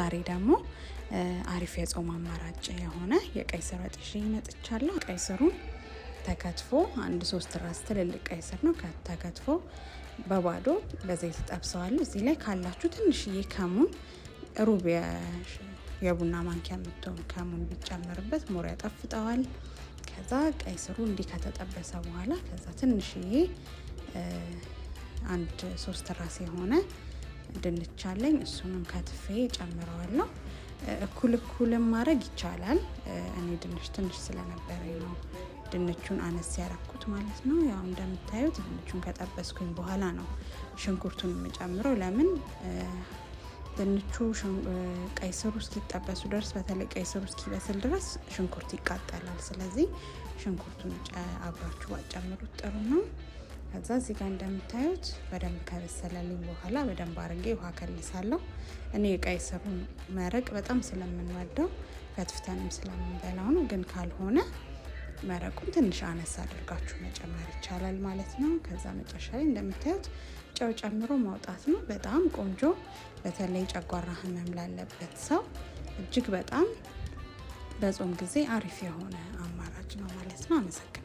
ዛሬ ደግሞ አሪፍ የጾም አማራጭ የሆነ የቀይ ስር ወጥ ይዤ መጥቻለሁ። ቀይ ስሩን ተከትፎ አንድ 3 ራስ ትልልቅ ቀይ ስር ነው ተከትፎ በባዶ በዘይት ጠብሰዋለሁ። እዚህ ላይ ካላችሁ ትንሽዬ ከሙን ሩብ የቡና ማንኪያ የምትሆን ከሙን ቢጨመርበት ሞር ያጣፍጠዋል። ከዛ ቀይ ስሩ እንዲህ ከተጠበሰ በኋላ ከዛ ትንሽዬ አንድ 3 ራስ የሆነ ድንች አለኝ እሱንም ከትፌ ጨምረዋለሁ። እኩልም ማድረግ ይቻላል። እኔ ድንች ትንሽ ስለነበረኝ ነው ድንቹን አነስ ያረኩት ማለት ነው። ያው እንደምታዩት ድንቹን ከጠበስኩኝ በኋላ ነው ሽንኩርቱን የምጨምረው። ለምን ድንቹ ቀይ ስሩ እስኪጠበሱ ድረስ በተለይ ቀይ ስሩ እስኪበስል ድረስ ሽንኩርት ይቃጠላል። ስለዚህ ሽንኩርቱን አብራችሁ ባጨምሩት ጥሩ ነው። ከዛ እዚህ ጋር እንደምታዩት በደንብ ከበሰለልኝ በኋላ በደንብ አድርጌ ውሃ ከልሳለሁ። እኔ የቀይ ስሩን መረቅ በጣም ስለምንወደው ከትፍተንም ስለምንበላው ነው። ግን ካልሆነ መረቁን ትንሽ አነስ አድርጋችሁ መጨመር ይቻላል ማለት ነው። ከዛ መጨረሻ ላይ እንደምታዩት ጨው ጨምሮ ማውጣት ነው። በጣም ቆንጆ፣ በተለይ ጨጓራ ህመም ላለበት ሰው እጅግ በጣም በጾም ጊዜ አሪፍ የሆነ አማራጭ ነው ማለት ነው። አመሰግናለሁ።